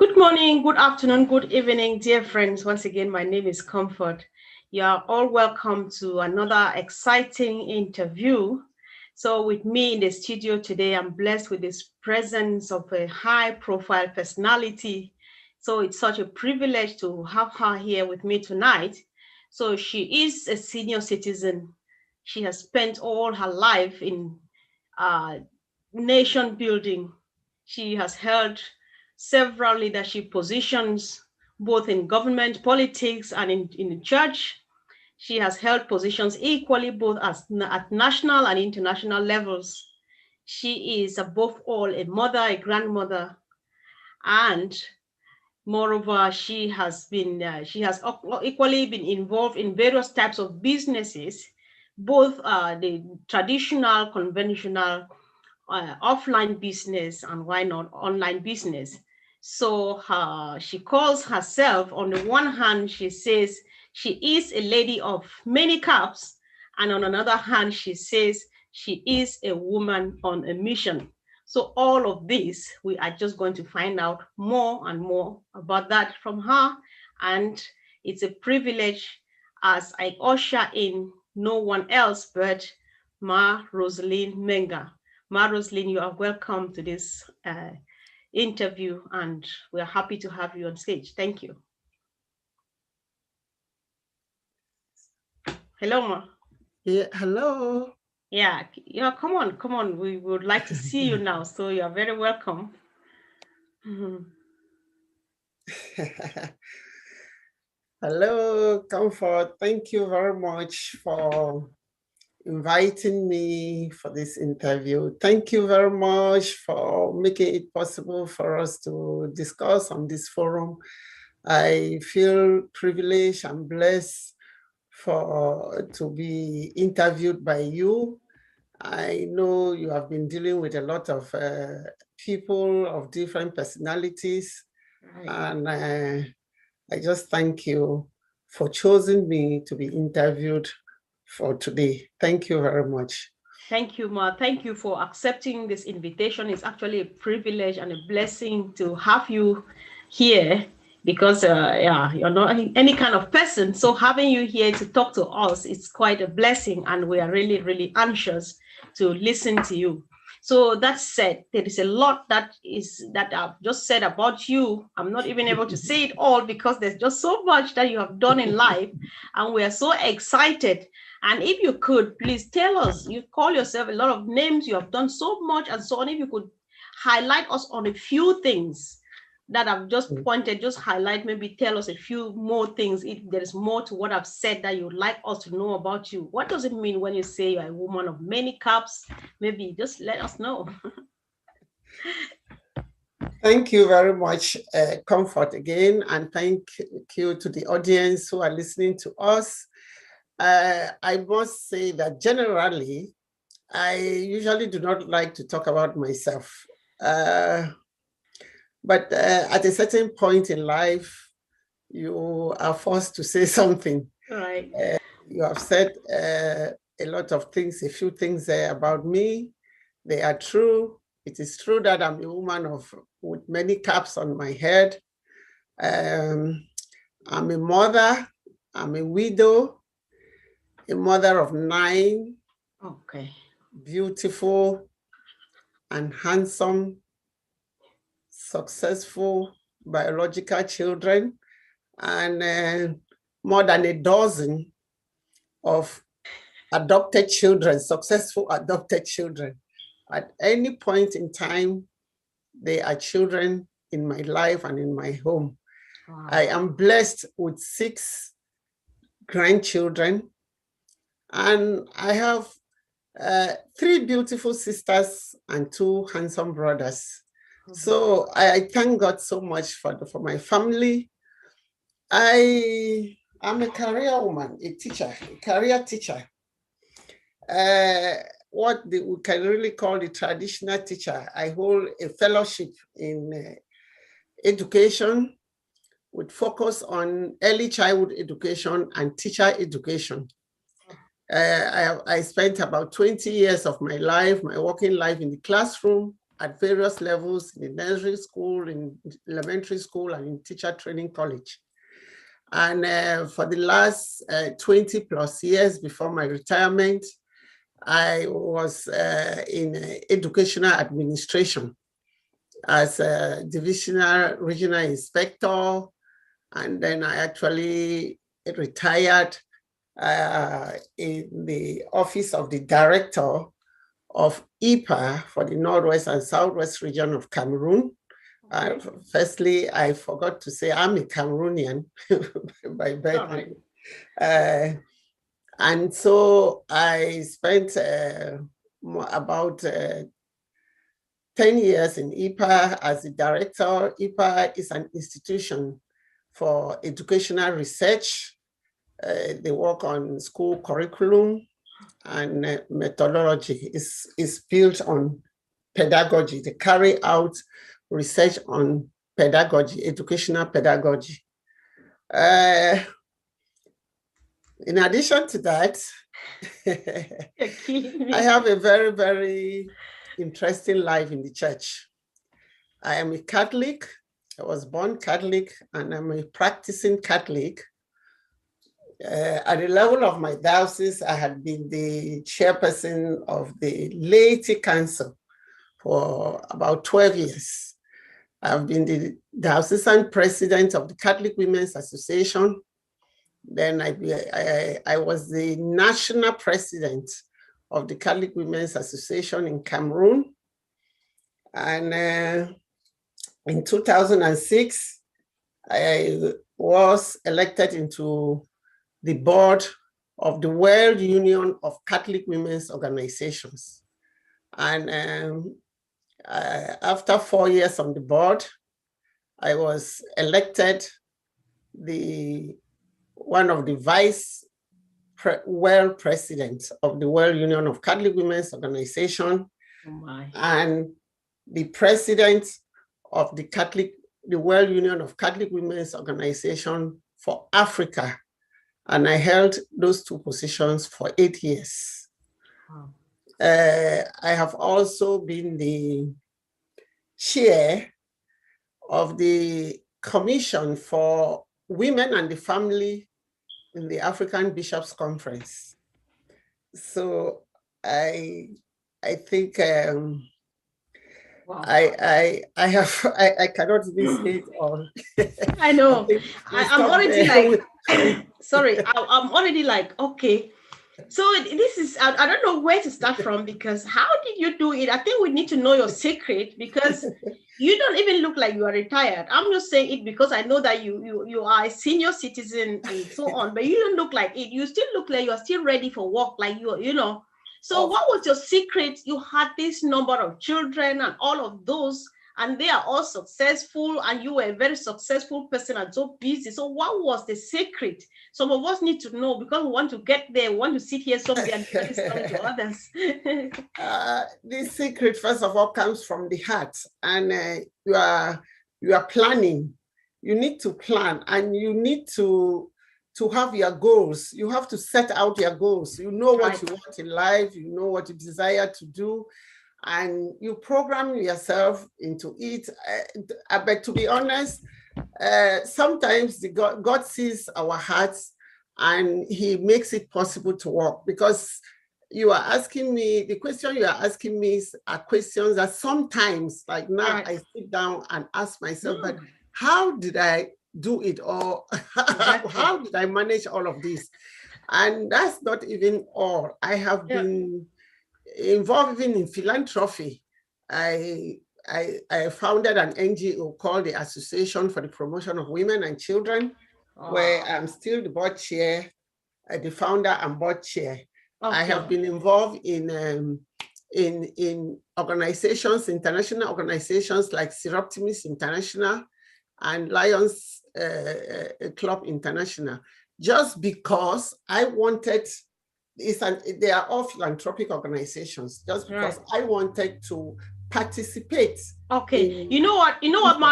Good morning, good afternoon, good evening, dear friends. Once again, my name is Comfort. You are all welcome to another exciting interview. So with me in the studio today, I'm blessed with this presence of a high-profile personality. So it's such a privilege to have her here with me tonight. So she is a senior citizen. She has spent all her life in uh, nation building. She has held several leadership positions, both in government, politics, and in the church. She has held positions equally both at national and international levels. She is above all a mother, a grandmother, and moreover, she has equally been involved in various types of businesses, both the traditional, conventional offline business and why not online business. So she calls herself, on the one hand, she says she is a lady of many caps, and on another hand, she says she is a woman on a mission. So all of this, we are just going to find out more and more about that from her. And it's a privilege as I usher in no one else but Rosaline Menga. Rosaline, you are welcome to this interview, and we're happy to have you on stage. Thank you. Hello, Ma. Yeah, hello. Yeah, come on, come on. We would like to see you now, so you are very welcome. Hello, Comfort. Thank you very much for inviting me for this interview. Thank you very much for making it possible for us to discuss on this forum. I feel privileged and blessed to be interviewed by you. I know you have been dealing with a lot of people of different personalities, and I just thank you for choosing me to be interviewed for today. Thank you very much. Thank you, Ma. Thank you for accepting this invitation. It's actually a privilege and a blessing to have you here because, yeah, you're not any kind of person. So having you here to talk to us is quite a blessing, and we are really, really anxious to listen to you. So that said, there is a lot that I've just said about you. I'm not even able to say it all because there's just so much that you have done in life, and we are so excited. And if you could, please tell us, you call yourself a lot of names, you have done so much and so on. If you could highlight us on a few things that I've just pointed, just highlight, maybe tell us a few more things. If there is more to what I've said that you'd like us to know about you. What does it mean when you say you're a woman of many caps? Maybe just let us know. Thank you very much, Comfort, again, and thank you to the audience who are listening to us. I must say that generally, I usually do not like to talk about myself. But at a certain point in life, you are forced to say something. Right. You have said a lot of things, a few things about me. They are true. It is true that I'm a woman with many caps on my head. I'm a mother. I'm a widow, a mother of 9. Okay. Beautiful and handsome, successful biological children, and more than a dozen of adopted children, successful adopted children. At any point in time, they are children in my life and in my home. Wow. I am blessed with 6 grandchildren, and I have 3 beautiful sisters and 2 handsome brothers. So I thank God so much for my family. I am a career woman, a teacher, a career teacher. What we can really call the traditional teacher. I hold a fellowship in education with focus on early childhood education and teacher education. I spent about 20 years of my life, my working life, in the classroom at various levels in the nursery school, in elementary school, and in teacher training college. And for the last 20 plus years before my retirement, I was in educational administration as a divisional regional inspector. And then I actually retired in the office of the director of IPA for the Northwest and Southwest region of Cameroon. Firstly, I forgot to say I'm a Cameroonian by birth. Right. And so I spent about 10 years in IPA as the director. IPA is an institution for educational research. They work on school curriculum and methodology. Is built on pedagogy. They carry out research on pedagogy, educational pedagogy. In addition to that, I have a very, very interesting life in the church. I am a Catholic. I was born Catholic, and I'm a practicing Catholic. At the level of my diocese, I had been the chairperson of the Laity Council for about 12 years. I've been the diocesan president of the Catholic Women's Association. Then I was the national president of the Catholic Women's Association in Cameroon. And in 2006, I was elected into the board of the World Union of Catholic Women's Organizations. And after 4 years on the board, I was elected one of the vice world presidents of the World Union of Catholic Women's Organization, and the president of the World Union of Catholic Women's Organization for Africa. And I held those two positions for 8 years. Wow. I have also been the chair of the Commission for Women and the Family in the African Bishops' Conference. So I think wow. I cannot even say it all. I know. I'm already like, sorry, I'm already like, okay. So this is, I don't know where to start from, because how did you do it? I think we need to know your secret, because you don't even look like you are retired. I'm just saying it because I know that you are a senior citizen and so on, but you don't look like it. You still look like you are still ready for work, like you know. So what was your secret? You had this number of children and all of those, and they are all successful, and you were a very successful person and so busy. So what was the secret? Some of us need to know, because we want to get there. We want to sit here someday and tell this story to others. The secret, first of all, comes from the heart, and you are planning. You need to plan, and you need to have your goals. You have to set out your goals. You know what you want in life. You know what you desire to do, and you program yourself into it. But to be honest, sometimes God sees our hearts and he makes it possible to work, because you are asking me, the question you are asking me are questions that sometimes, like now, I sit down and ask myself, but how did I do it? Or how did I manage all of this? And that's not even all. I have been involved even in philanthropy. I founded an NGO called the Association for the Promotion of Women and Children, where I'm still the board chair, the founder and board chair. I have been involved in organizations, international organizations like Seroptimus International and Lions Club International, just because I wanted, they are all philanthropic organizations, just because I wanted to participate. Okay, you know what,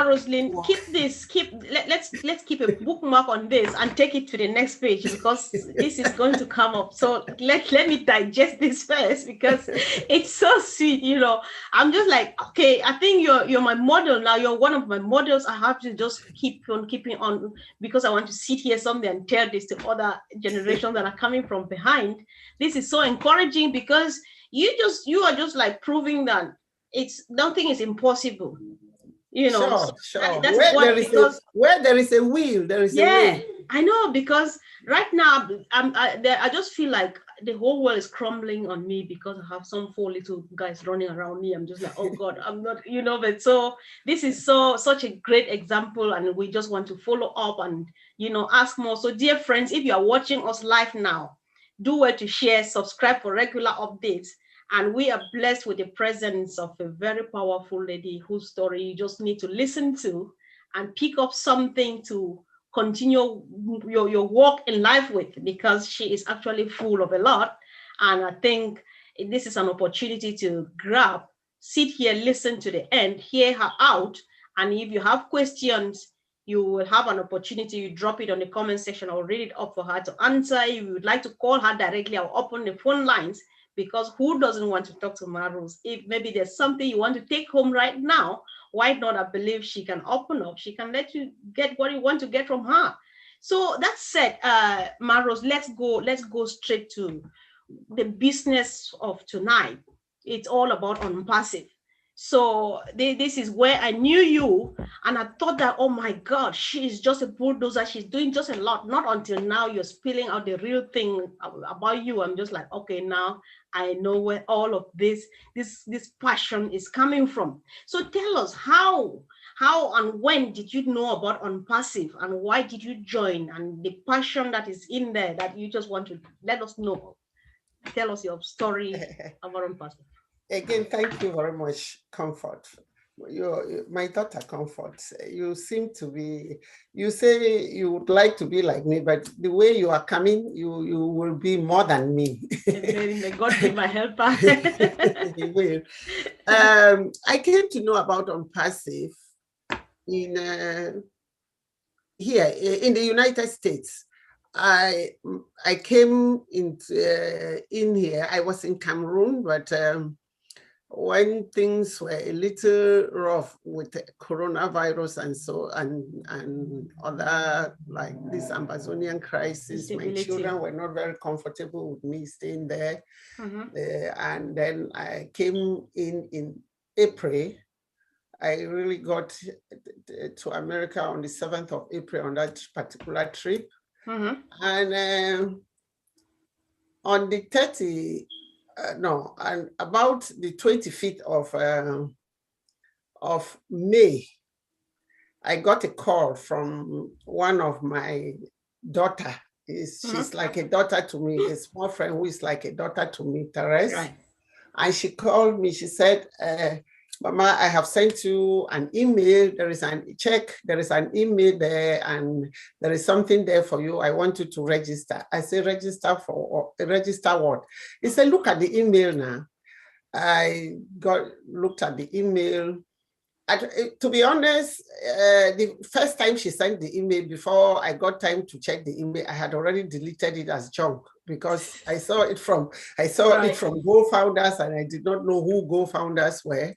Rosaline, let's keep a bookmark on this and take it to the next page, because this is going to come up. So let me digest this first, because it's so sweet. I'm just like, okay, I think you're my model now. You're one of my models. I have to just keep on keeping on, because I want to sit here someday and tell this to other generations that are coming from behind. This is so encouraging, because you are just like proving that it's nothing is impossible. Sure. That is what, because where there is a will, there is a way. I know, because right now I just feel like the whole world is crumbling on me, because I have some 4 little guys running around me. I'm just like, oh God, I'm not, but so this is such a great example, and we just want to follow up and ask more. So dear friends, if you are watching us live now, do well to share, subscribe for regular updates. And we are blessed with the presence of a very powerful lady whose story you just need to listen to and pick up something to continue your walk in life with, because she is actually full of a lot. And I think this is an opportunity to grab, sit here, listen to the end, hear her out. And if you have questions, you will have an opportunity. You drop it on the comment section. I'll read it up for her to answer. If you would like to call her directly, I'll open the phone lines, because who doesn't want to talk to Mme Rose? If maybe there's something you want to take home right now, why not? I believe she can open up. She can let you get what you want to get from her. So that said, Mme Rose, let's go straight to the business of tonight. It's all about unpassive. So this is where I knew you, and I thought that, oh my God, she is just a bulldozer. She's doing just a lot. Not until now you're spilling out the real thing about you. I'm just like, okay, now I know where all of this passion is coming from. So tell us how and when did you know about Unpassive, and why did you join, and the passion that is in there that you just want to let us know. Tell us your story about Unpassive. Again, thank you very much, Comfort. My daughter, Comfort, you seem to be, you say you would like to be like me, but the way you are coming, you will be more than me. May God be my helper. He will. I came to know about Unpassive in here in the United States. I came in here. I was in Cameroon, but when things were a little rough with the coronavirus and other, like this Amazonian crisis, my children were not very comfortable with me staying there. And then I came in April. I really got to America on the 7th of April on that particular trip. And on the 30th, and about the 25th of May, I got a call from one of my daughter. She's like a daughter to me, a small friend who is like a daughter to me, Therese. Right. And she called me, she said, Mama, I have sent you an email. There is an email there, and there is something there for you. I want you to register. I say, register what? He said, look at the email now. I looked at the email. To be honest, the first time she sent the email, before I got time to check the email, I had already deleted it as junk, because I saw it from GoFounders, and I did not know who GoFounders were.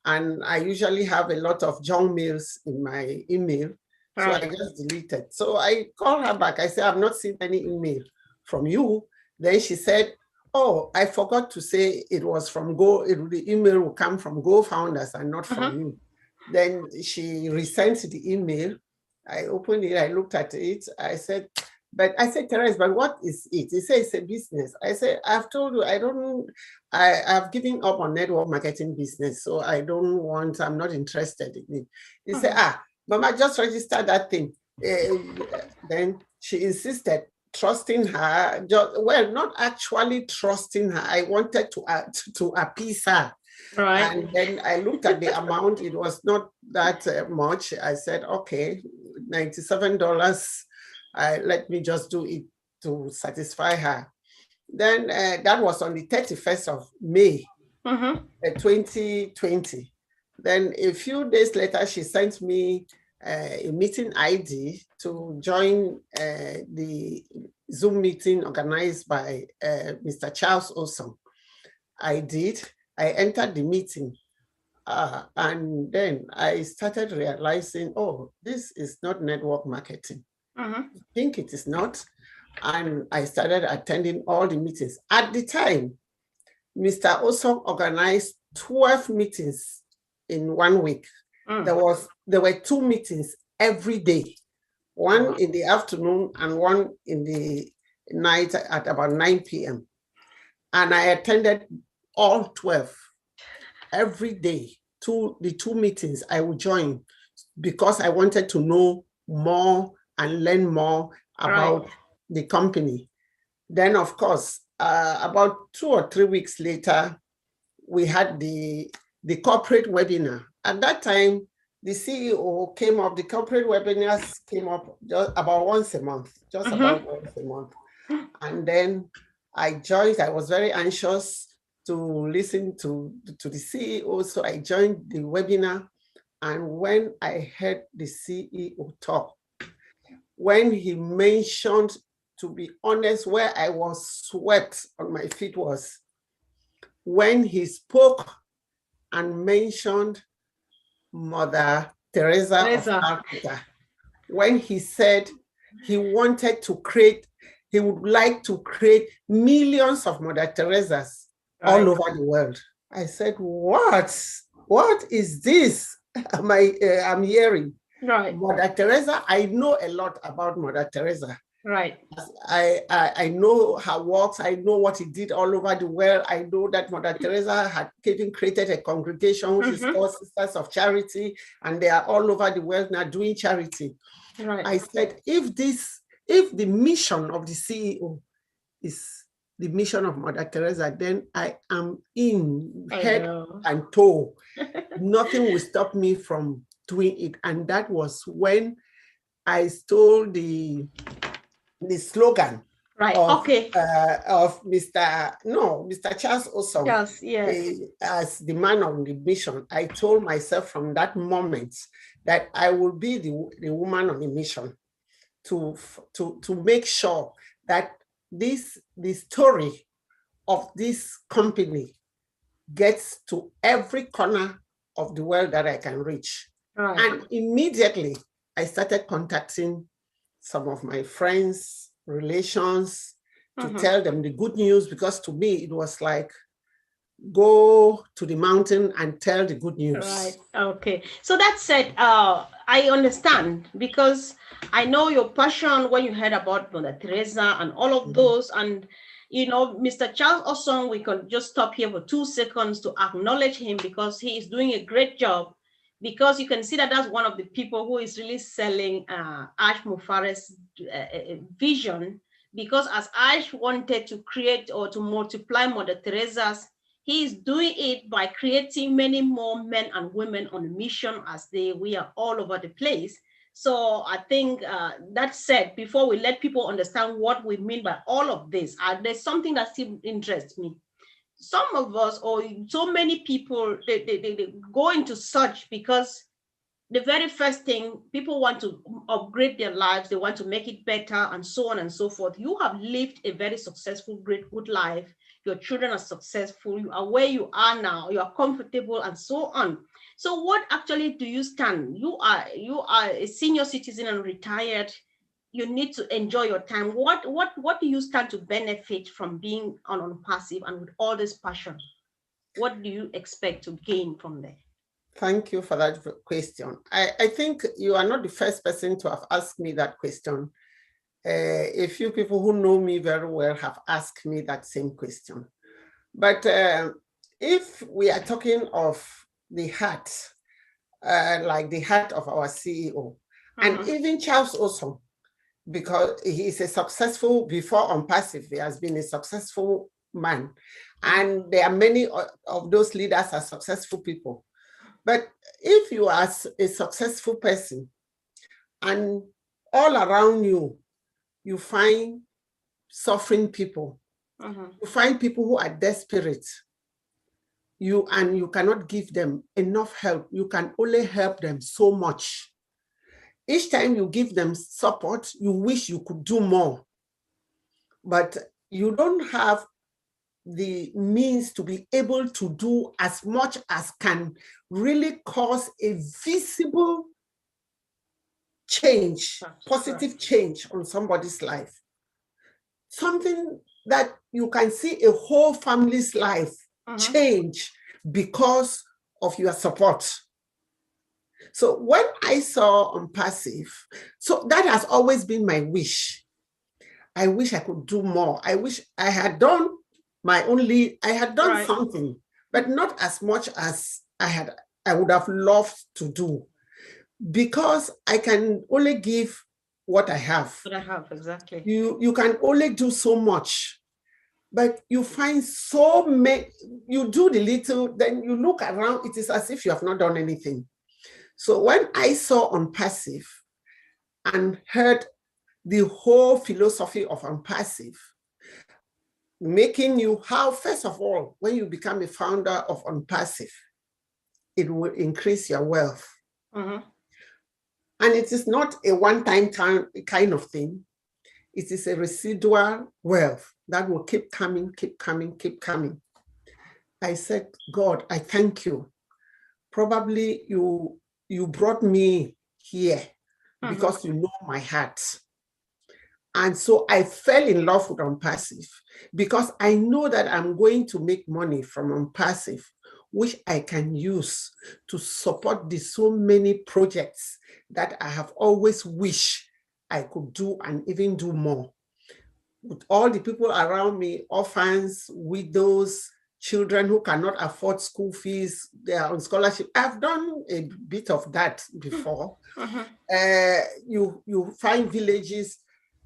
And I usually have a lot of junk mails in my email. So I just deleted. So I called her back. I said, I've not seen any email from you. Then she said, oh, I forgot to say it was from the email will come from GoFounders and not from you. Then she resent the email. I opened it, I looked at it. I said, Therese, but what is it? He said, it's a business. I said, I've told you, I've given up on network marketing business, so I'm not interested in it. He said, Mama, just register that thing. Then she insisted, trusting her, not actually trusting her. I wanted to appease her. Right. And then I looked at the amount. It was not that much. I said, okay, $97. Let me just do it to satisfy her. Then that was on the 31st of May. 2020. Then a few days later, she sent me a meeting ID to join the Zoom meeting organized by Mr. Charles Olson. I did. I entered the meeting. And then I started realizing, oh, this is not network marketing. I think it is not. And I started attending all the meetings. At the time, Mr. Olson organized 12 meetings in 1 week. There were 2 meetings every day, one in the afternoon and one in the night at about 9 p.m. And I attended all 12 every day. The 2 meetings I would join because I wanted to know more and learn more about the company. Then, of course, about 2 or 3 weeks later, we had the corporate webinar. At that time, the CEO came up, the corporate webinars came up just about once a month, about once a month. And then I joined. I was very anxious to listen to the CEO, so I joined the webinar. And when I heard the CEO talk, when he mentioned, to be honest, where I was swept on my feet was when he spoke and mentioned Mother Teresa of Calcutta. When he said he wanted to create, he would like to create millions of Mother Teresas all over the world. I said, what? What is this? I'm hearing. Mother Teresa, I know a lot about Mother Teresa. I know her works. I know what he did all over the world. I know that Mother Teresa had even created a congregation which is called Sisters of Charity, and they are all over the world now doing charity. I said, if the mission of the CEO is the mission of Mother Teresa, then I am in head and toe. Nothing will stop me from doing it. And that was when I stole the slogan of Mr. Charles Olson as the man on the mission. I told myself from that moment that I will be the woman on the mission to make sure that the story of this company gets to every corner of the world that I can reach. And immediately I started contacting some of my friends, relations, to tell them the good news, because to me it was like, go to the mountain and tell the good news. Okay. So that said, I understand, because I know your passion when you heard about Mother Teresa and all of those. And, Mr. Charles Olson, we can just stop here for 2 seconds to acknowledge him, because he is doing a great job. Because you can see that that's one of the people who is really selling Ash Mufare's vision. Because as Ash wanted to create or to multiply Mother Teresa's, he is doing it by creating many more men and women on a mission, as we are all over the place. So I think that said, before we let people understand what we mean by all of this, there's something that still interests me. Some of us, or so many people, they go into search because the very first thing, people want to upgrade their lives, they want to make it better, and so on and so forth. You have lived a very successful, great, good life. Your children are successful. You are where you are now. You are comfortable, and so on. So what actually do you stand? You are a senior citizen and retired. You need to enjoy your time. What do you stand to benefit from being on passive and with all this passion? What do you expect to gain from there? Thank you for that question. I think you are not the first person to have asked me that question. A few people who know me very well have asked me that same question. But if we are talking of the heart, like the heart of our CEO, and even Charles Olson, because he is a successful, before on passive, he has been a successful man. And there are many of those leaders are successful people. But if you are a successful person and all around you, you find suffering people, you find people who are desperate, you cannot give them enough help. You can only help them so much. Each time you give them support, you wish you could do more, but you don't have the means to be able to do as much as can really cause a visible change, positive change on somebody's life. Something that you can see a whole family's life change because of your support. So when I saw on passive, so that has always been my wish. I wish I could do more. I wish I had done something, but not as much as I would have loved to do, because I can only give what I have. What I have, exactly. You can only do so much, but you find so many, you do the little, then you look around, it is as if you have not done anything. So when I saw on passive and heard the whole philosophy of Unpassive, making you how, first of all, when you become a founder of Unpassive, it will increase your wealth. And it is not a one-time kind of thing. It is a residual wealth that will keep coming, keep coming, keep coming. I said, God, I thank you. Probably you brought me here because you know my heart. And so I fell in love with Unpassive because I know that I'm going to make money from Unpassive, which I can use to support the so many projects that I have always wished I could do and even do more. With all the people around me, orphans, widows, children who cannot afford school fees, they are on scholarship. I've done a bit of that before. You find villages.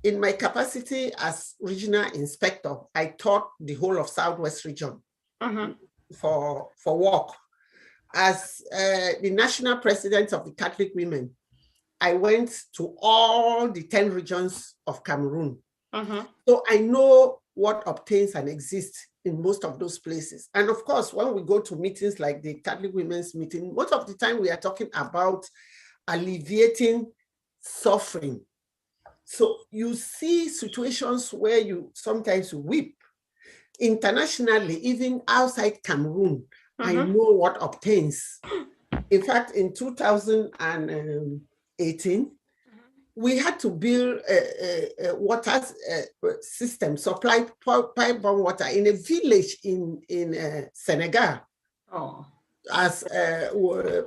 In my capacity as regional inspector, I taught the whole of Southwest region for work. As the national president of the Catholic Women, I went to all the 10 regions of Cameroon. So I know what obtains and exists in most of those places. And of course, when we go to meetings like the Catholic Women's meeting, most of the time we are talking about alleviating suffering. So you see situations where you sometimes weep. Internationally, even outside Cameroon, I know what obtains. In fact, in 2018, we had to build a water system, supply pipe-borne water in a village in Senegal. As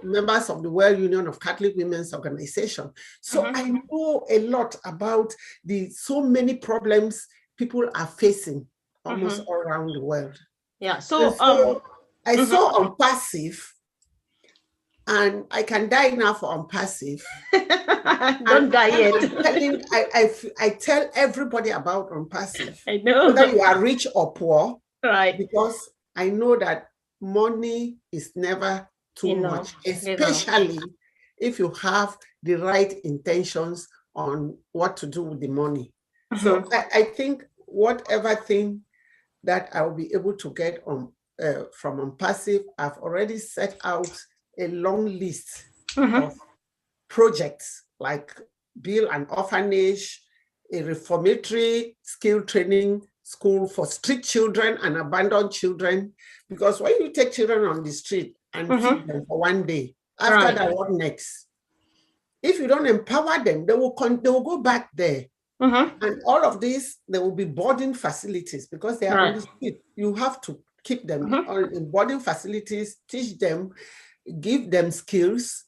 members of the World Union of Catholic Women's Organization. So I know a lot about the so many problems people are facing almost all around the world. Yeah, so I saw Unpassive, and I can die now for Unpassive. Don't die yet. I tell everybody about Unpassive. I know. Whether you are rich or poor, right? Because I know that money is never too much, especially if you have the right intentions on what to do with the money. So I think whatever thing that I will be able to get on from Unpassive, I've already set out a long list of projects like build an orphanage, a reformatory skill training school for street children and abandoned children. Because when you take children on the street and feed them for one day, after that, what next? If you don't empower them, they will go back there. And all of this, there will be boarding facilities because they are on the street. You have to keep them in boarding facilities, teach them, give them skills,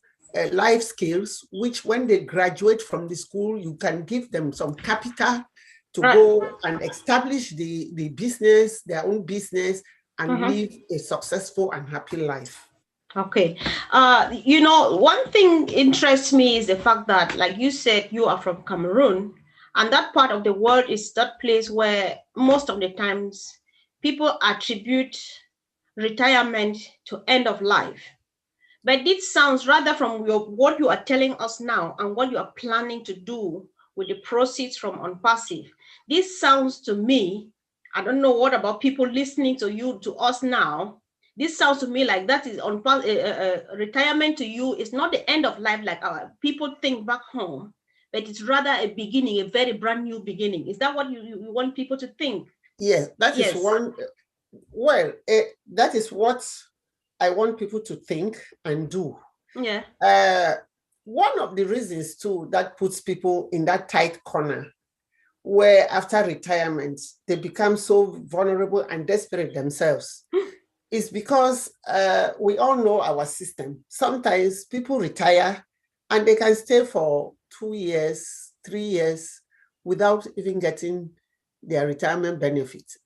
life skills, which when they graduate from the school, you can give them some capital to go and establish the business, their own business, and live a successful and happy life. Okay. One thing interests me is the fact that, like you said, you are from Cameroon, and that part of the world is that place where most of the times people attribute retirement to end of life. But this sounds, rather from what you are telling us now and what you are planning to do with the proceeds from Unpassive, this sounds to me, I don't know what about people listening to us now, This sounds to me like that is on retirement to you is not the end of life like people think back home, but it's rather a beginning, a very brand new beginning. Is that what you want people to think? Yes, that is Yes. one. Well, that is what I want people to think and do. Yeah. One of the reasons too that puts people in that tight corner where after retirement they become so vulnerable and desperate themselves is because we all know our system. Sometimes people retire and they can stay for 2 years, 3 years without even getting their retirement benefits.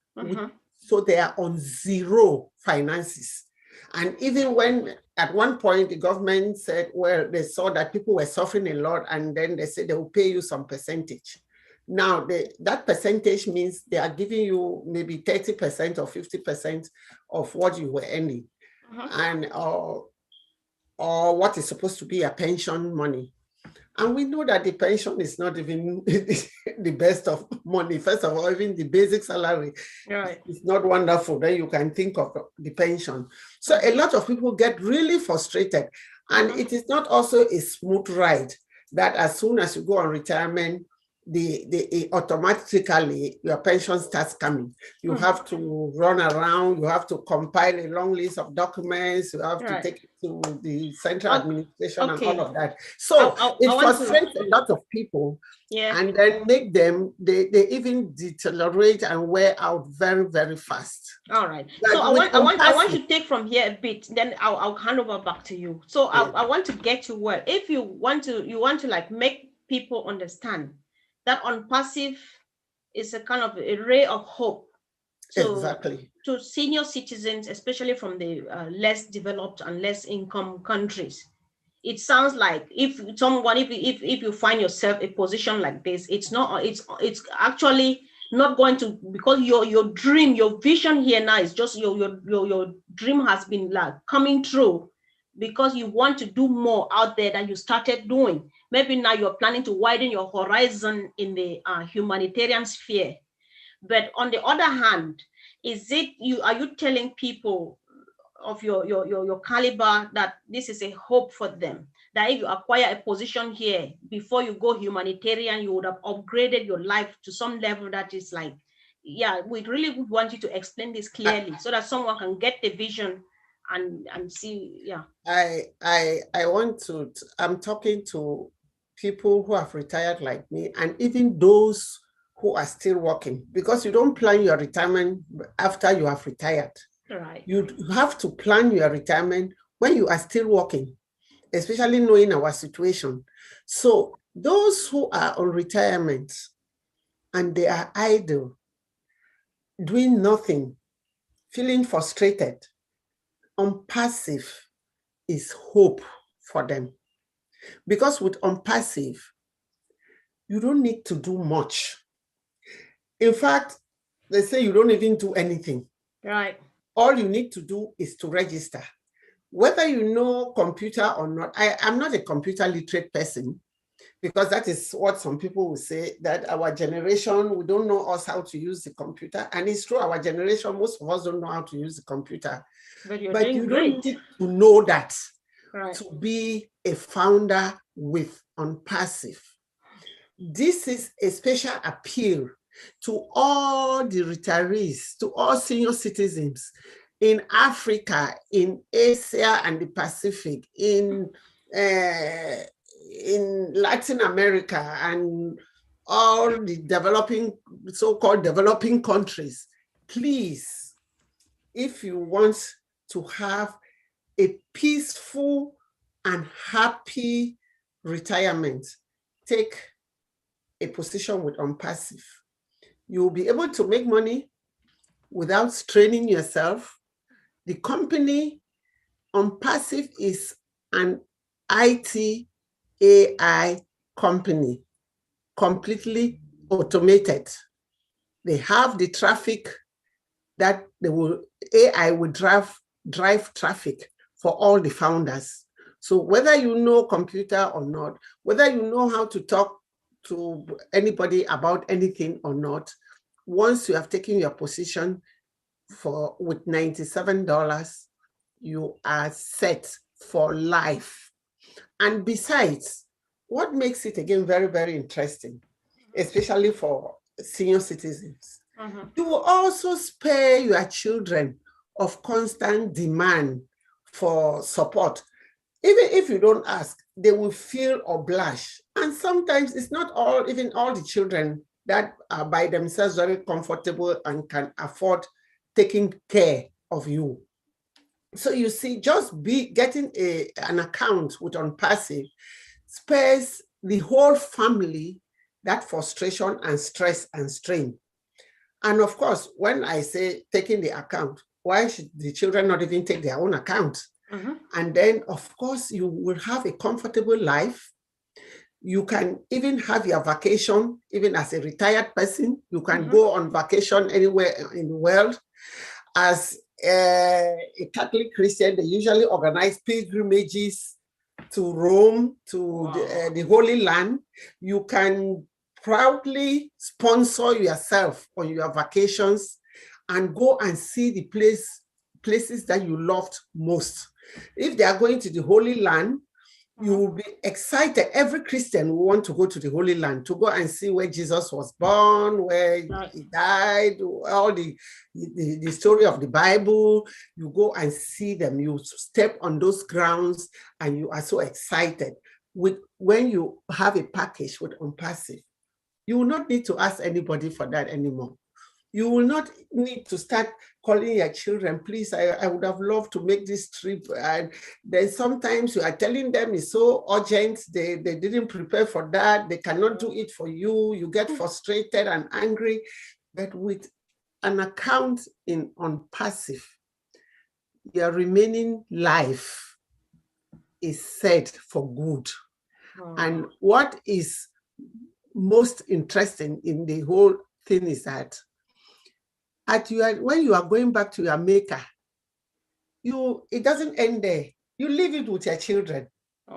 So they are on zero finances. And even when at one point the government said, well, they saw that people were suffering a lot, and then they said they will pay you some percentage. Now, that percentage means they are giving you maybe 30% or 50% of what you were earning, and or what is supposed to be a pension money. And we know that the pension is not even the best of money. First of all, even the basic salary is not wonderful. Then you can think of the pension. So a lot of people get really frustrated. And it is not also a smooth ride that as soon as you go on retirement, automatically your pension starts coming. You have to run around, you have to compile a long list of documents, you have to take it to the central administration and all of that. So it frustrates a lot of people, and then make them, they even deteriorate and wear out very, very fast. All right. So I want to take from here a bit, then I'll hand over back to you. So I want to get to where, if you want to like make people understand that on passive is a kind of a ray of hope to senior citizens, especially from the less developed and less income countries. It sounds like if you find yourself a position like this, it's actually not going to, because your dream, your vision here now is just your dream has been like coming true, because you want to do more out there than you started doing. Maybe now you're planning to widen your horizon in the humanitarian sphere. But on the other hand, are you telling people of your caliber that this is a hope for them, that if you acquire a position here, before you go humanitarian, you would have upgraded your life to some level that is like, we really would want you to explain this clearly so that someone can get the vision and see. I'm talking to people who have retired like me, and even those who are still working, because you don't plan your retirement after you have retired. Right. You have to plan your retirement when you are still working, especially knowing our situation. So those who are on retirement and they are idle, doing nothing, feeling frustrated, on passive is hope for them. Because with on passive, you don't need to do much. In fact, they say you don't even do anything. Right. All you need to do is to register. Whether you know computer or not, I'm not a computer literate person, because that is what some people will say, that our generation, we don't know us how to use the computer. And it's true, our generation, most of us don't know how to use the computer. But you don't need to know that to be a founder with on passive. This is a special appeal to all the retirees, to all senior citizens in Africa, in Asia and the Pacific, in Latin America, and all the so-called developing countries. Please, if you want to have a peaceful and happy retirement, take a position with on passive. You will be able to make money without straining yourself. The company on passive is an IT AI company, completely automated. They have the traffic that AI will drive traffic for all the founders. So whether you know computer or not, whether you know how to talk to anybody about anything or not, once you have taken your position with $97, you are set for life. And besides, what makes it again very, very interesting, especially for senior citizens, you will also spare your children of constant demand for support. Even if you don't ask, they will feel or blush. And sometimes it's not even all the children that are by themselves very comfortable and can afford taking care of you. So you see, just getting an account with on passive spares the whole family that frustration and stress and strain. And of course, when I say taking the account, why should the children not even take their own account? And then, of course, you will have a comfortable life. You can even have your vacation, even as a retired person. You can go on vacation anywhere in the world. As a Catholic Christian, they usually organize pilgrimages to Rome, to the Holy Land. You can proudly sponsor yourself on your vacations and go and see the places that you loved most. If they are going to the Holy Land, you will be excited. Every Christian will want to go to the Holy Land to go and see where Jesus was born, where he died, all the story of the Bible. You go and see them. You step on those grounds and you are so excited. When you have a package with OnPassive, you will not need to ask anybody for that anymore. You will not need to start calling your children, please, I would have loved to make this trip. And then sometimes you are telling them it's so urgent, they didn't prepare for that, they cannot do it for you, you get frustrated and angry. But with an account in OnPassive, your remaining life is set for good. And what is most interesting in the whole thing is that when you are going back to your maker, it doesn't end there. You leave it with your children.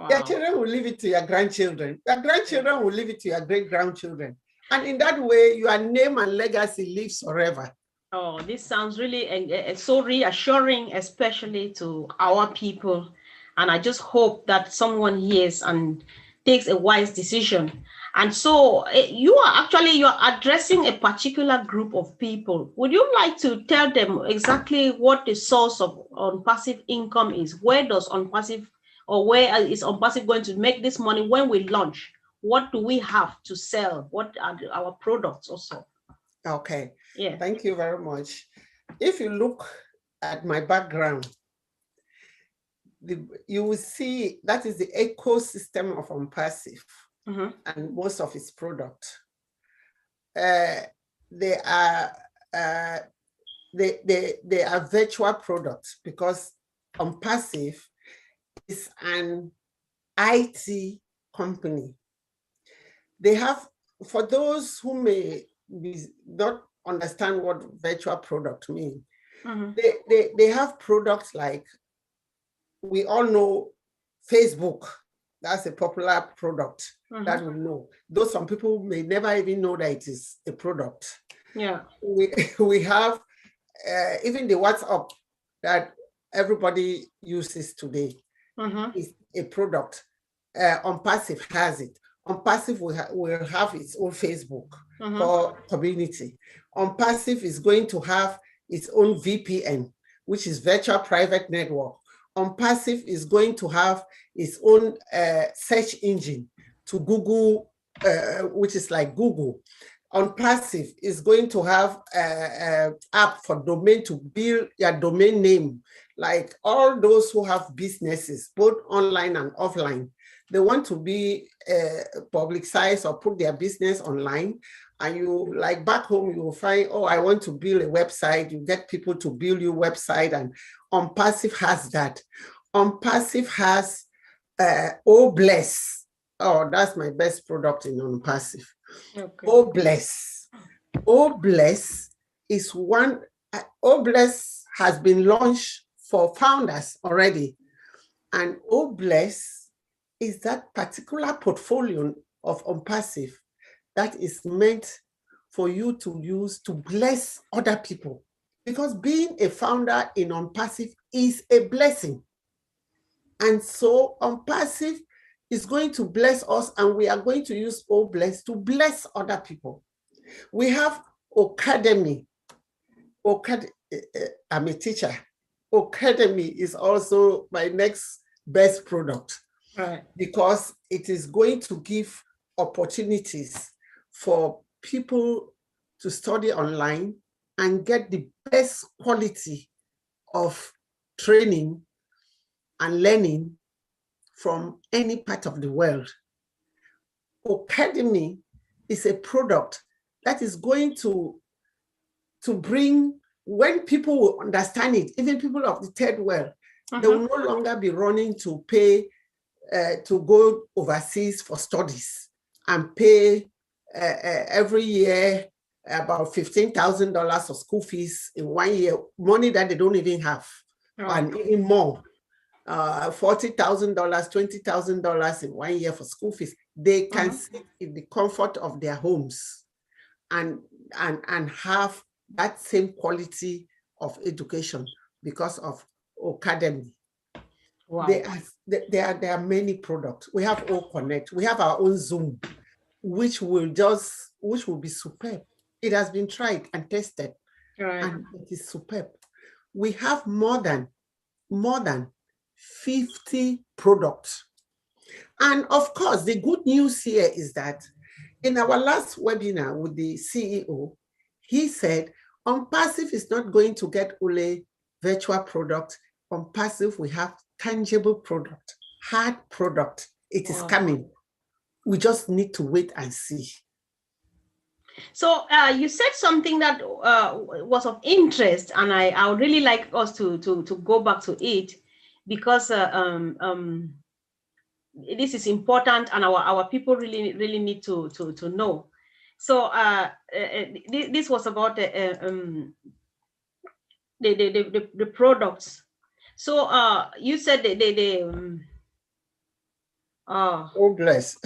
Your children will leave it to your grandchildren. Your grandchildren will leave it to your great-grandchildren. And in that way, your name and legacy lives forever. Oh, this sounds really so reassuring, especially to our people. And I just hope that someone hears and takes a wise decision. And so you're addressing a particular group of people. Would you like to tell them exactly what the source of OnPassive income is? Where does OnPassive, or where is OnPassive going to make this money when we launch? What do we have to sell? What are our products also? Okay. Yeah. Thank you very much. If you look at my background, you will see that is the ecosystem of OnPassive and most of its products. They are virtual products because OnPassive is an IT company. They have, for those who may not understand what virtual product means, they have products like, we all know Facebook. That's a popular product that we know. Though some people may never even know that it is a product. Yeah. We have even the WhatsApp that everybody uses today is a product. OnPassive has it. OnPassive will have its own Facebook for community. OnPassive is going to have its own VPN, which is virtual private network. OnPassive is going to have its own search engine to Google, which is like Google. OnPassive is going to have an app for domain to build your domain name. Like all those who have businesses, both online and offline, they want to be publicized or put their business online. And you, like back home, you will find, oh, I want to build a website. You get people to build your website, and OnPassive has that. OnPassive has Bless. Oh, that's my best product in OnPassive. Okay. Bless is one. Bless has been launched for founders already, and Bless is that particular portfolio of OnPassive that is meant for you to use to bless other people. Because being a founder in OnPassive is a blessing. And so passive is going to bless us, and we are going to use O bless to bless other people. We have Academy. I'm a teacher. Academy is also my next best product, right, because it is going to give opportunities for people to study online and get the best quality of training and learning from any part of the world. Academy is a product that is going to bring, when people will understand it, even people of the third world, they will no longer be running to pay to go overseas for studies and pay every year about $15,000 of school fees in 1 year, money that they don't even have, and even more. $40,000, $20,000 in 1 year for school fees. They can sit in the comfort of their homes and have that same quality of education because of Academy. Wow. There are many products. We have O Connect. We have our own Zoom, which will be superb. It has been tried and tested, and it is superb. We have more than 50 products. And of course, the good news here is that in our last webinar with the CEO, he said, on passive is not going to get only virtual product. On passive, we have tangible product, hard product. It is coming. We just need to wait and see. So you said something that was of interest, and I would really like us to go back to it, because this is important, and our people really need to know. So this was about the products. So you said Oh bless.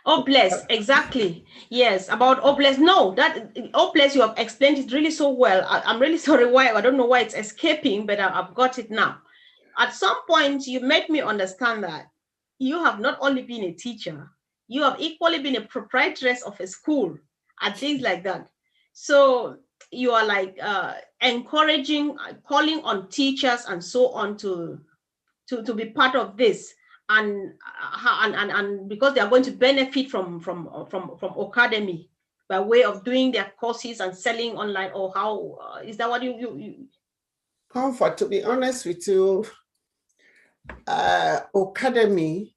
Oh bless, exactly. Yes, about oh bless. No, that oh bless, you have explained it really so well. I'm really sorry why, I don't know why it's escaping, but I've got it now. At some point, you made me understand that you have not only been a teacher, you have equally been a proprietress of a school and things like that. So you are like encouraging, calling on teachers and so on to be part of this, and because they are going to benefit from Academy by way of doing their courses and selling online, or how is that what you Comfort, to be honest with you, Academy,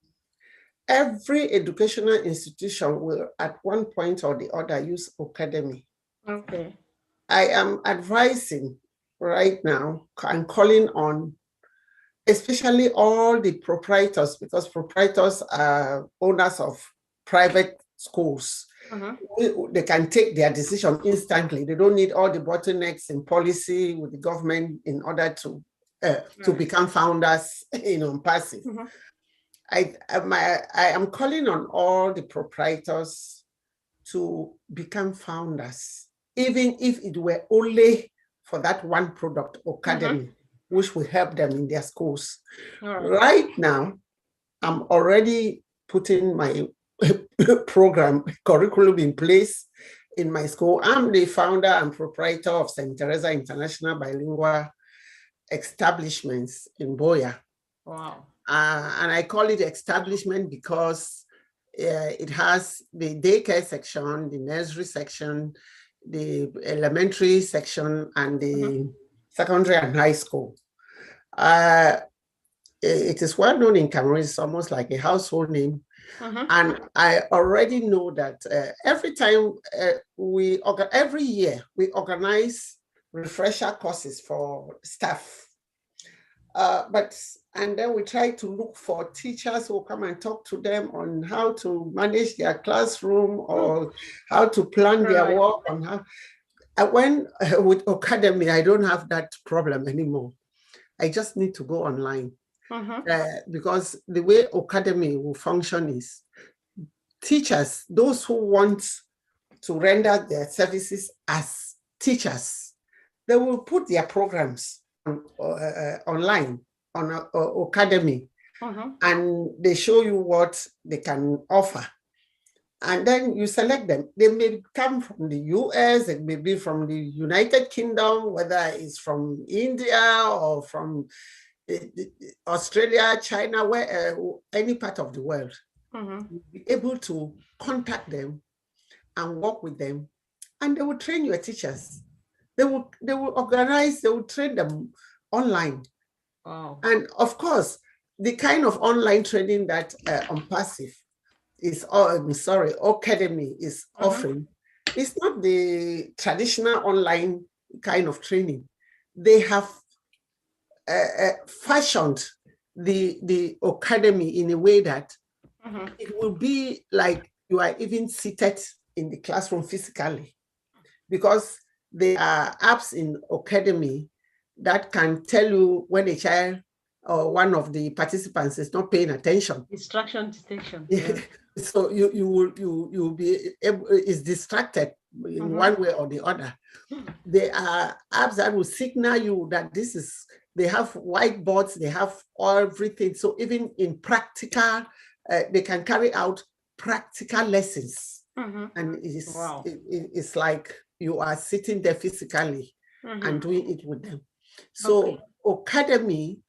every educational institution will at one point or the other use Academy. Okay. I am advising right now and calling on especially all the proprietors, because proprietors are owners of private schools. They can take their decision instantly. They don't need all the bottlenecks in policy with the government in order to become founders, passive. I am calling on all the proprietors to become founders, even if it were only for that one product, Academy, which will help them in their schools. Right now, I'm already putting my curriculum in place in my school. I'm the founder and proprietor of St. Teresa International Bilingual Establishments in Boya. Wow. And I call it establishment because it has the daycare section, the nursery section, the elementary section, and the secondary and high school. It is well known in Cameroon. It's almost like a household name. And I already know that every year we organize refresher courses for staff. And then we try to look for teachers who come and talk to them on how to manage their classroom or how to plan their work. On how. With Academy, I don't have that problem anymore. I just need to go online. Because the way Academy will function is teachers, those who want to render their services as teachers, they will put their programs online on Academy, Mm-hmm. and they show you what they can offer. And then you select them. They may come from the US, it may be from the United Kingdom, whether it's from India or from Australia, China, where any part of the world. Mm-hmm. You'll be able to contact them and work with them, and they will train your teachers. They will organize, they will train them online. Wow. And of course, the kind of online training that Passive is, Academy is offering, it's not the traditional online kind of training. They have fashioned the Academy in a way that it will be like you are even seated in the classroom physically, because there are apps in Academy that can tell you when a child or one of the participants is not paying attention. Distraction detection. Yeah. So you'll be able, is distracted in one way or the other. There are apps that will signal you that this is, they have whiteboards, they have everything. So even in practical, they can carry out practical lessons. And it's like you are sitting there physically and doing it with them. So Academy,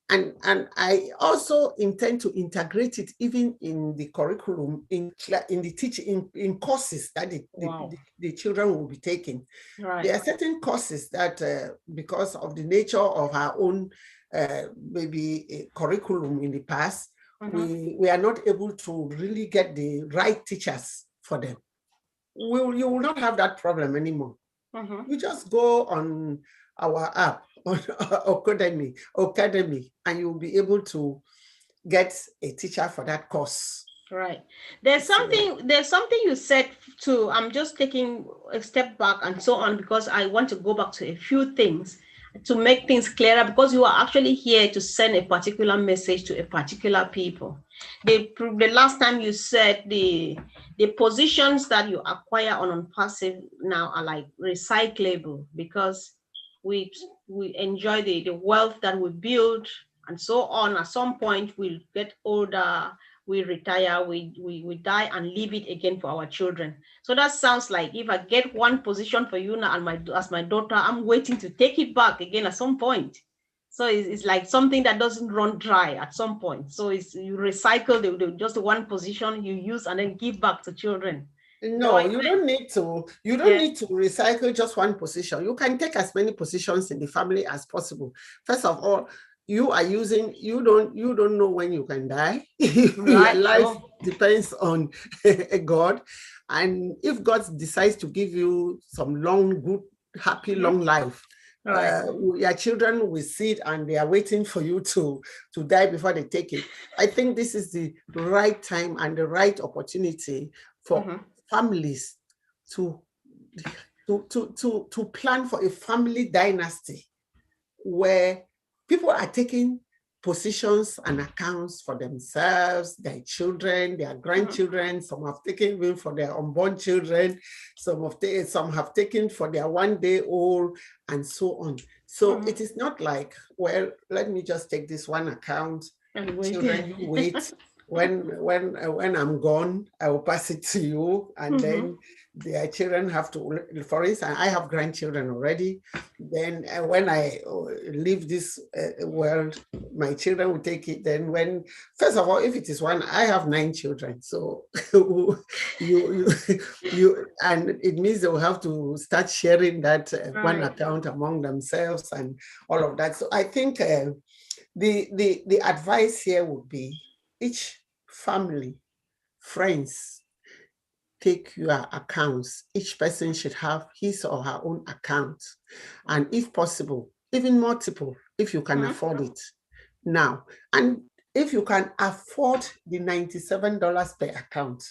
and I also intend to integrate it even in the curriculum, in the teaching, in courses that the children will be taking. Right. There are certain courses that, because of the nature of our own maybe curriculum in the past, we are not able to really get the right teachers for them. You will not have that problem anymore. You just go on our app, on Academy, and you'll be able to get a teacher for that course. Right. There's something you said too. I'm just taking a step back and so on, because I want to go back to a few things to make things clearer, because you are actually here to send a particular message to a particular people. The last time you said the positions that you acquire on passive now are like recyclable, because we enjoy the wealth that we build and so on. At some point we'll get older, we retire, we die and leave it again for our children. So that sounds like if I get one position for you now and as my daughter, I'm waiting to take it back again at some point. So it's like something that doesn't run dry at some point. So it's you recycle just one position you use and then give back to children. No, you don't need to. You don't need to recycle just one position. You can take as many positions in the family as possible. First of all, you are using, you don't know when you can die. Your life depends on God. And if God decides to give you some long, good, happy, long life, your children will sit and they are waiting for you to die before they take it. I think this is the right time and the right opportunity for families to plan for a family dynasty where people are taking positions and accounts for themselves, their children, their grandchildren. Some have taken even for their unborn children. Some have taken for their one-day-old, and so on. So it is not like, well, let me just take this one account. And children, you wait. When I'm gone, I will pass it to you, and then their children have to. For instance, I have grandchildren already. Then when I leave this world, my children will take it. Then first of all, if it is one, I have 9 children, so you and it means they will have to start sharing that one account among themselves and all of that. So I think the advice here would be, each family, friends, take your accounts. Each person should have his or her own account. And if possible, even multiple, if you can afford it now. And if you can afford the $97 per account,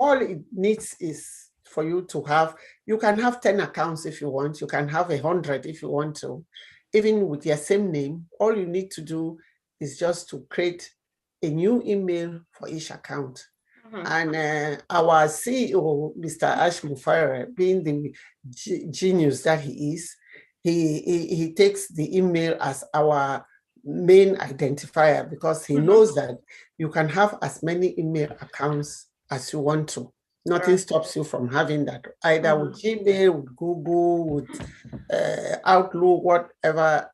all it needs is for you to have, you can have 10 accounts if you want, you can have 100 if you want to, even with your same name. All you need to do is just to create a new email for each account. And our CEO, Mr. Ash Mufara, being the genius that he is, he takes the email as our main identifier because he knows that you can have as many email accounts as you want to. Nothing stops you from having that, either with Gmail, with Google, with Outlook, whatever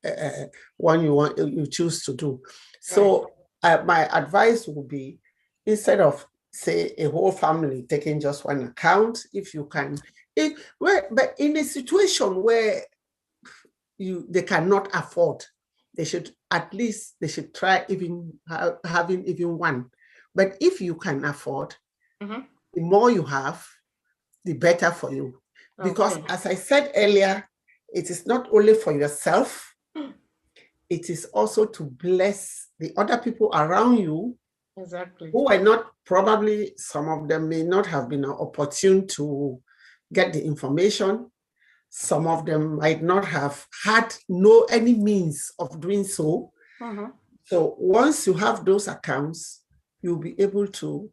one you choose to do. So my advice would be, instead of say a whole family taking just one account, if you can, but in a situation where they cannot afford, they should try even having even one. But if you can afford, the more you have, the better for you. Because as I said earlier, it is not only for yourself, it is also to bless the other people around you. Exactly. Who are not, probably some of them may not have been opportune to get the information. Some of them might not have had any means of doing so. So once you have those accounts, you'll be able to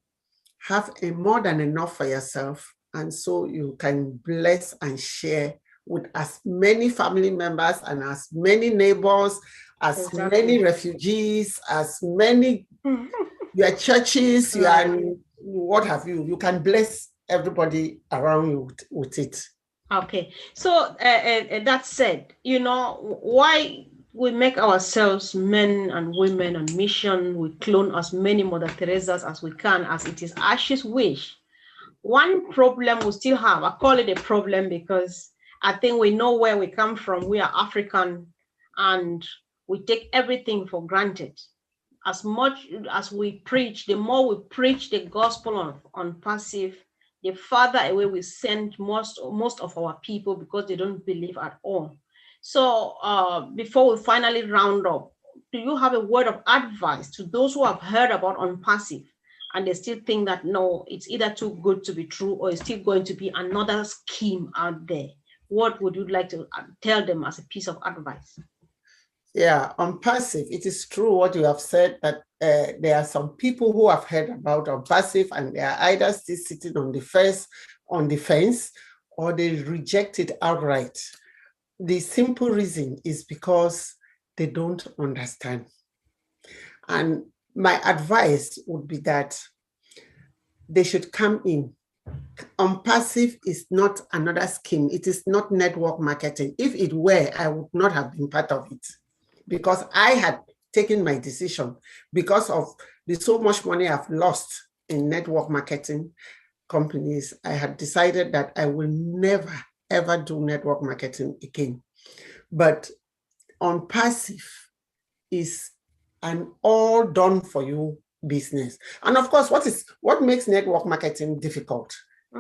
have more than enough for yourself. And so you can bless and share with as many family members and as many neighbors, as many refugees, as many your churches, what have you. You can bless everybody around you with it. Okay, so that said, why we make ourselves men and women on mission, we clone as many Mother Teresas as we can, as it is Ash's wish. One problem we still have, I call it a problem because I think we know where we come from. We are African and we take everything for granted. As much as we preach, the more we preach the gospel on passive, the farther away we send most of our people because they don't believe at all. So before we finally round up, do you have a word of advice to those who have heard about on passive and they still think that no, it's either too good to be true or it's still going to be another scheme out there? What would you like to tell them as a piece of advice? Yeah, on passive, it is true what you have said, that there are some people who have heard about on passive and they are either still sitting on the fence, or they reject it outright. The simple reason is because they don't understand. And my advice would be that they should come in. On passive is not another scheme. It is not network marketing. If it were, I would not have been part of it, because I had taken my decision because of the so much money I've lost in network marketing companies. I had decided that I will never, ever do network marketing again. But on passive is an all done for you business. And of course, what makes network marketing difficult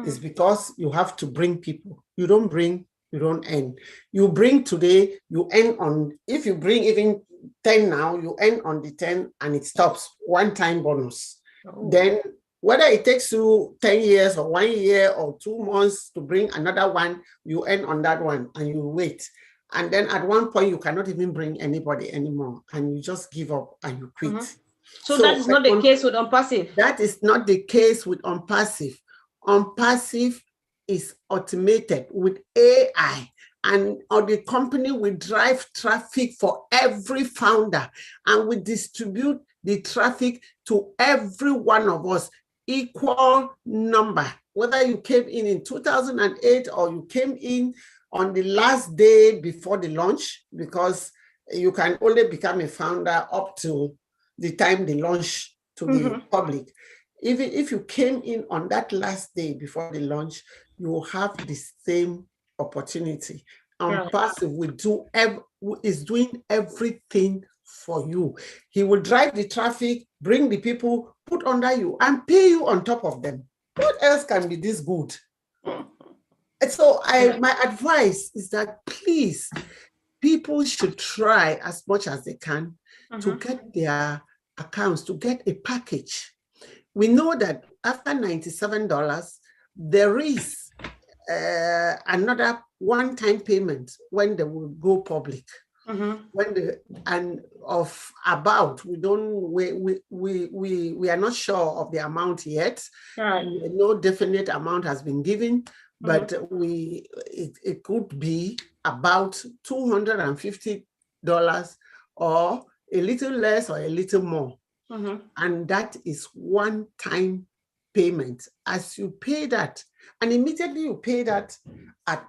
is because you have to bring people. You don't bring, you don't earn. You bring today, you earn on, if you bring even 10 now, you earn on the 10 and it stops, one-time bonus. Then whether it takes you 10 years or 1 year or 2 months to bring another one, you earn on that one and you wait. And then at one point, you cannot even bring anybody anymore and you just give up and you quit. So that is not the case with on-passive? That is not the case with on-passive. On-passive is automated with AI, and the company will drive traffic for every founder, and we distribute the traffic to every one of us, equal number. Whether you came in 2008 or you came in on the last day before the launch, because you can only become a founder up to the time they launch to the public. Even if you came in on that last day before the launch, you will have the same opportunity. Passive is doing everything for you. He will drive the traffic, bring the people, put under you, and pay you on top of them. What else can be this good? And so my advice is that please, people should try as much as they can to get their accounts, to get a package. We know that after $97, there is another one-time payment when they will go public. We are not sure of the amount yet. No definite amount has been given, but it could be about $250 or a little less or a little more. And that is one-time payment. As you pay that, and immediately you pay that at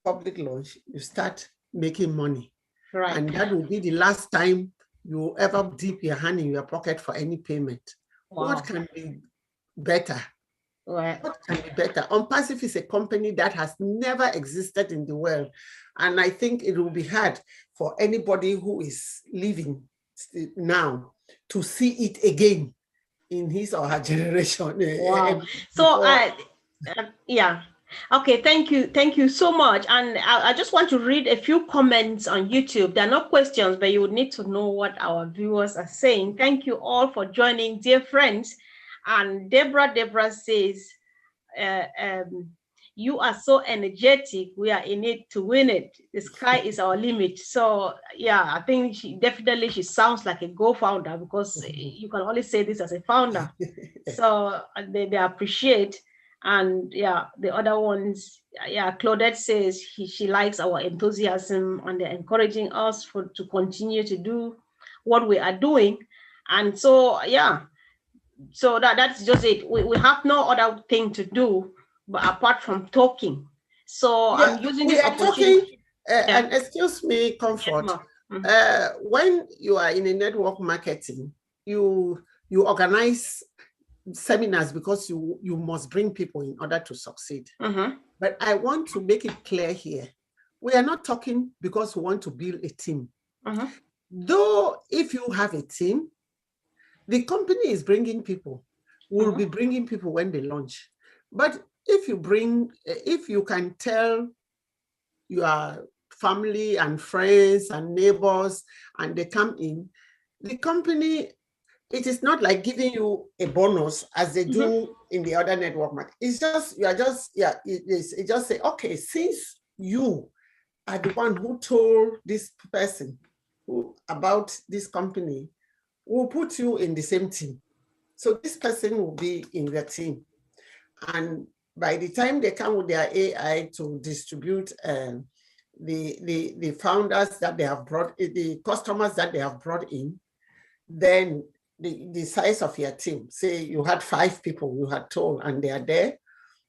public launch, you start making money. Right. And that will be the last time you ever dip your hand in your pocket for any payment. Wow. What can be better? Right. What can be better? Unpassive is a company that has never existed in the world. And I think it will be hard for anybody who is living now to see it again in his or her generation. Wow. So, yeah. Okay, thank you so much. And I just want to read a few comments on YouTube. They're not questions, but you would need to know what our viewers are saying. Thank you all for joining, dear friends. And Deborah says, you are so energetic. We are in it to win it. The sky is our limit. So yeah, I think she sounds like a co-founder, because you can only say this as a founder. So they appreciate. And yeah, the other ones, yeah, Claudette says she likes our enthusiasm, and they're encouraging us to continue to do what we are doing. And so yeah, so that's just it. We have no other thing to do but apart from talking. So yeah, I'm using this opportunity. And excuse me, Comfort. Yes, when you are in a network marketing, you organize seminars because you must bring people in order to succeed. But I want to make it clear here. We are not talking because we want to build a team. Though if you have a team, the company is bringing people, will be bringing people when they launch. But if you can tell your family and friends and neighbors and they come in, the company, it is not like giving you a bonus as they do in the other network market. It's just, it just say, okay, since you are the one who told this person about this company, we'll put you in the same team. So this person will be in the team. And by the time they come with their AI to distribute the founders that they have brought, the customers that they have brought in, then the size of your team, say you had 5 people you had told and they are there.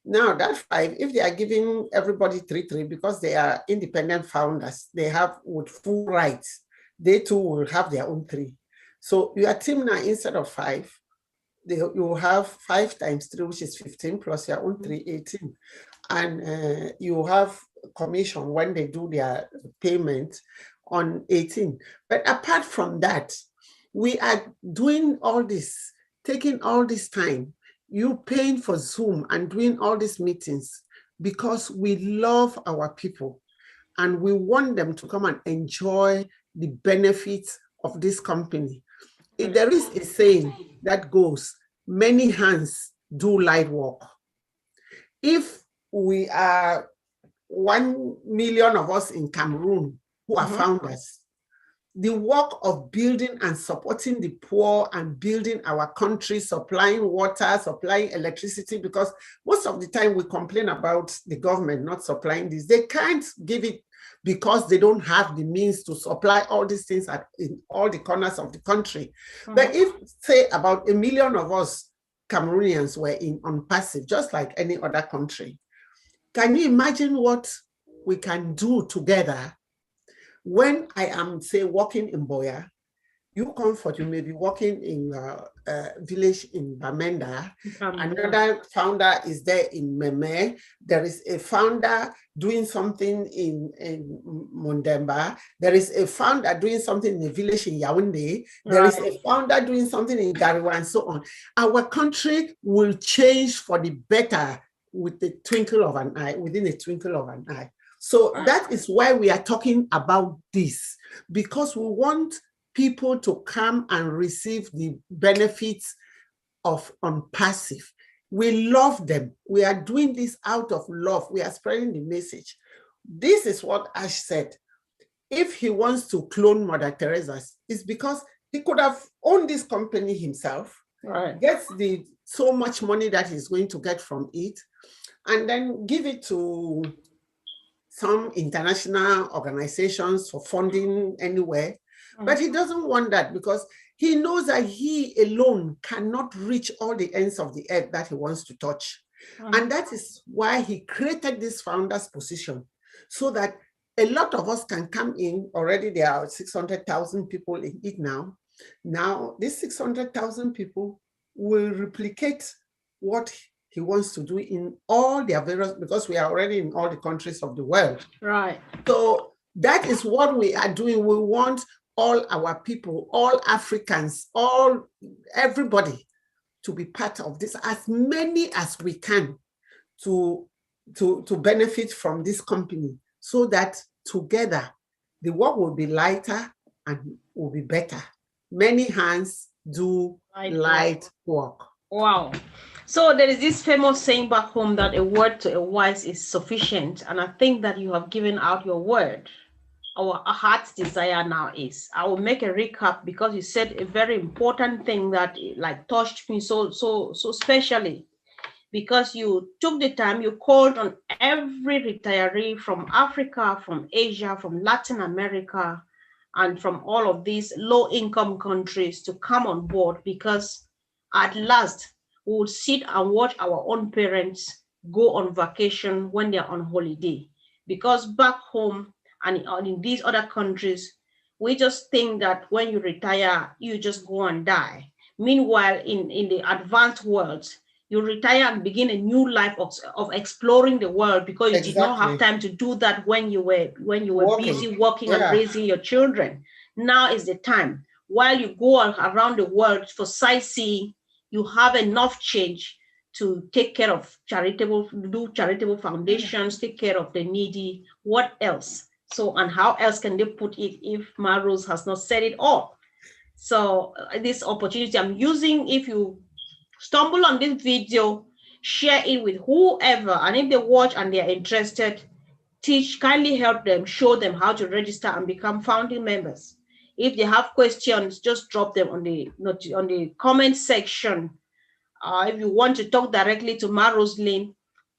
Now that 5, if they are giving everybody 3, because they are independent founders, they have with full rights, they too will have their own 3. So your team now, instead of 5, you have 5 times 3, which is 15, plus your own 3, 18. And you have commission when they do their payment on 18. But apart from that, we are doing all this, taking all this time, you paying for Zoom and doing all these meetings because we love our people and we want them to come and enjoy the benefits of this company. There is a saying that goes, many hands do light work. If we are 1 million of us in Cameroon who are founders, the work of building and supporting the poor and building our country, supplying water, supplying electricity, because most of the time we complain about the government not supplying this. They can't give it because they don't have the means to supply all these things in all the corners of the country. But if, say, about 1 million of us Cameroonians were on passive, just like any other country, can you imagine what we can do together? When I am, say, working in Boya, you Comfort, you may be working in a village in Bamenda. Another founder is there in Meme. There is a founder doing something in Mondemba. There is a founder doing something in a village in Yaoundé. There is a founder doing something in Gariwa, and so on. Our country will change for the better with the twinkle of an eye, within a twinkle of an eye. So that is why we are talking about this, because we want people to come and receive the benefits of passive. We love them. We are doing this out of love. We are spreading the message. This is what Ash said. If he wants to clone Mother Teresa's, it's because he could have owned this company himself, gets so much money that he's going to get from it, and then give it to some international organizations for funding anywhere. But he doesn't want that because he knows that he alone cannot reach all the ends of the earth that he wants to touch. And that is why he created this founder's position, so that a lot of us can come in. Already there are 600,000 people in it now. Now, these 600,000 people will replicate what he wants to do in all their various, because we are already in all the countries of the world. Right. So that is what we are doing. We want all our people, all Africans, everybody to be part of this, as many as we can, to benefit from this company, so that together the work will be lighter and will be better. Many hands do light work. Wow. So there is this famous saying back home that a word to a wise is sufficient. And I think that you have given out your word. Our heart's desire now is, I will make a recap, because you said a very important thing that like touched me so specially, because you took the time, you called on every retiree from Africa, from Asia, from Latin America, and from all of these low-income countries to come on board, because at last we will sit and watch our own parents go on vacation when they're on holiday. Because back home and in these other countries, we just think that when you retire, you just go and die. Meanwhile, in the advanced world, you retire and begin a new life of exploring the world, because you did not have time to do that when you were busy working and raising your children. Now is the time. While you go around the world for sightseeing, you have enough change to take care of charitable foundations, take care of the needy. What else? So, and how else can they put it if Mme Rose has not said it all? So this opportunity I'm using, if you stumble on this video, share it with whoever, and if they watch and they're interested, kindly help them, show them how to register and become founding members. If they have questions, just drop them on the comment section. If you want to talk directly to Rosaline,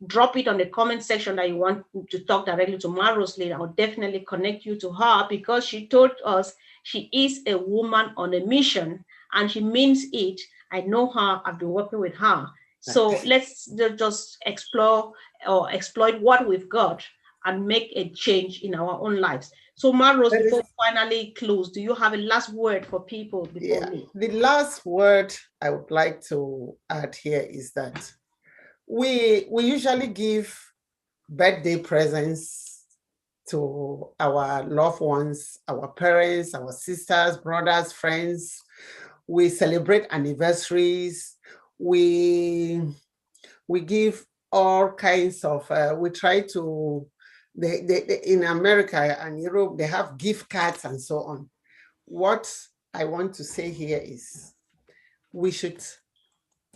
drop it on the comment section that you want to talk directly to Rosaline. I'll definitely connect you to her, because she told us she is a woman on a mission, and she means it. I know her, I've been working with her. So let's just explore or exploit what we've got and make a change in our own lives. So Mme Rose, before we finally close, do you have a last word for people before me? The last word I would like to add here is that we usually give birthday presents to our loved ones, our parents, our sisters, brothers, friends. We celebrate anniversaries. We give all kinds of, we try to, in America and Europe, they have gift cards and so on. What I want to say here is we should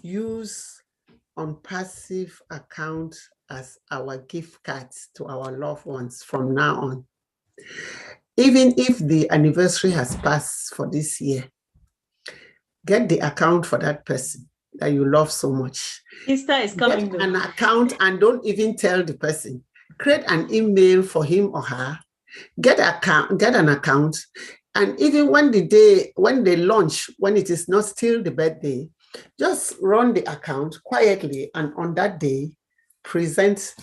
use passive account as our gift cards to our loved ones from now on. Even if the anniversary has passed for this year, get the account for that person that you love so much. Easter is coming. Get an account and don't even tell the person. Create an email for him or her. Get an account, and even when they launch, when it is not still the birthday, just run the account quietly, and on that day, present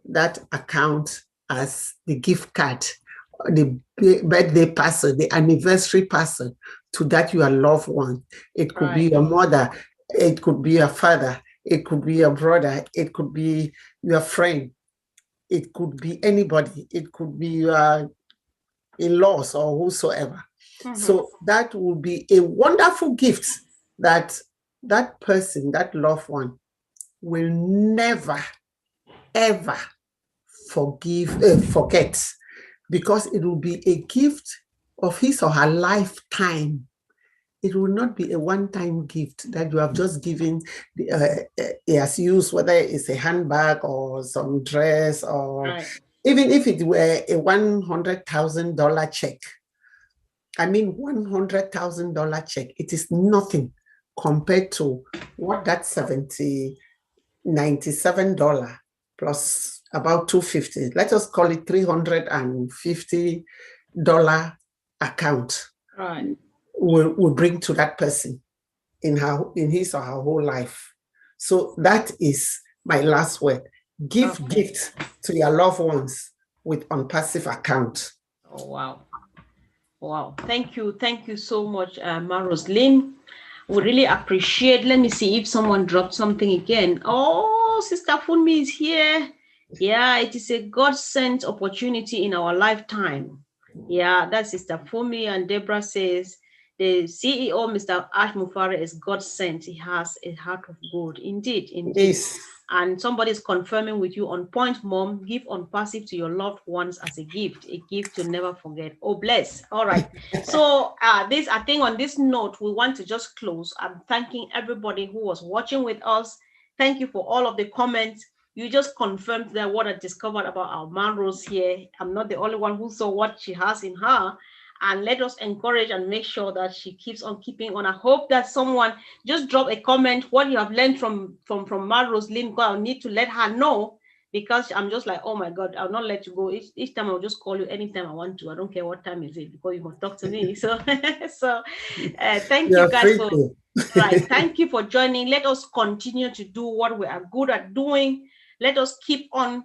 that account as the gift card, the birthday person, the anniversary person to that your loved one. It could be your mother, it could be your father, it could be your brother, it could be your friend, it could be anybody, it could be your in-laws or whosoever. So that will be a wonderful gift that person, that loved one, will never, ever forget, because it will be a gift of his or her lifetime. It will not be a one-time gift that you have just given, as used, whether it's a handbag or some dress, or even if it were a $100,000 check. I mean, $100,000 check, it is nothing compared to what that $97 plus about $250. Let us call it $350 account. Right. Will bring to that person in his or her whole life. So that is my last word. Give gifts to your loved ones with on-passive account. Oh, wow. Wow. Thank you so much, Mme. Rosaline. We really appreciate. Let me see if someone dropped something again. Oh, Sister Funmi is here. Yeah, it is a God-sent opportunity in our lifetime. Yeah, that's Sister Funmi. And Deborah says, the CEO, Mr. Ash Mufare, is God-sent. He has a heart of gold. Indeed. Yes. And somebody is confirming with you on point, Mom. Give on passive to your loved ones as a gift to never forget. Oh, bless. All right. So I think on this note, we want to just close. I'm thanking everybody who was watching with us. Thank you for all of the comments. You just confirmed that what I discovered about our Mme Rose here. I'm not the only one who saw what she has in her. And let us encourage and make sure that she keeps on keeping on. I hope that someone just drop a comment what you have learned from Mme. Rosaline. I need to let her know, because I'm just like, oh my God, I'll not let you go. Each time I'll just call you anytime I want to. I don't care what time is it, because you must talk to me. So thank you guys for right. Thank you for joining. Let us continue to do what we are good at doing. Let us keep on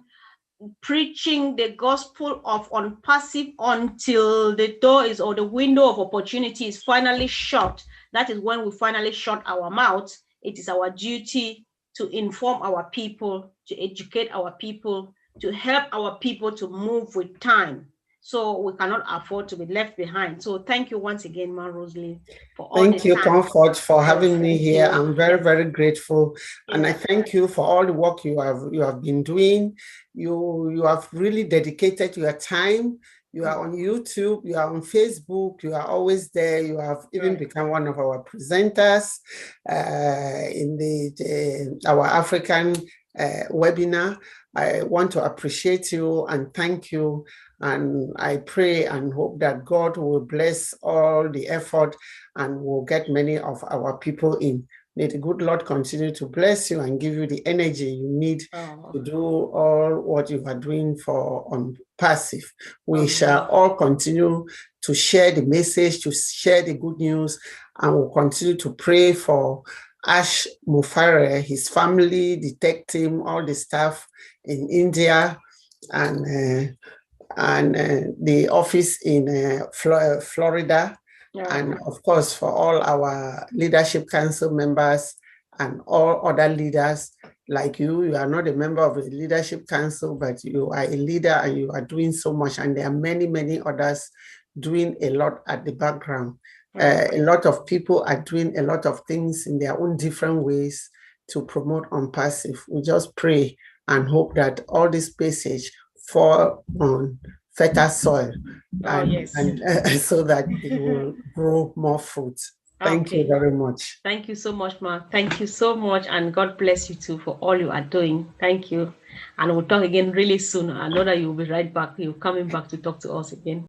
preaching the gospel of on-passive until the door is, or the window of opportunity is finally shut. That is when we finally shut our mouth. It is our duty to inform our people, to educate our people, to help our people to move with time. So we cannot afford to be left behind. So thank you once again, Mme. Rosaline, for all Thank you, Comfort, for having me here. I'm very, very grateful. And I thank you for all the work you have been doing. You have really dedicated your time. You are on YouTube, you are on Facebook, you are always there. You have even become one of our presenters in our African webinar. I want to appreciate you and thank you. And I pray and hope that God will bless all the effort and will get many of our people in. May the good Lord continue to bless you and give you the energy you need to do all what you are doing on passive. We shall all continue to share the message, to share the good news, and we'll continue to pray for Ash Mufare, his family, the tech team, all the staff in India, and the office in Florida, and of course for all our leadership council members and all other leaders like you. You are not a member of the leadership council, but you are a leader and you are doing so much, and there are many, many others doing a lot at the background. A lot of people are doing a lot of things in their own different ways to promote on passive. We just pray and hope that all this message fall on fertile soil and so that it will grow more fruit. Thank you very much. Thank you so much, Ma. Thank you so much, and God bless you too for all you are doing. Thank you. And we'll talk again really soon. I know that you'll be right back. You're coming back to talk to us again.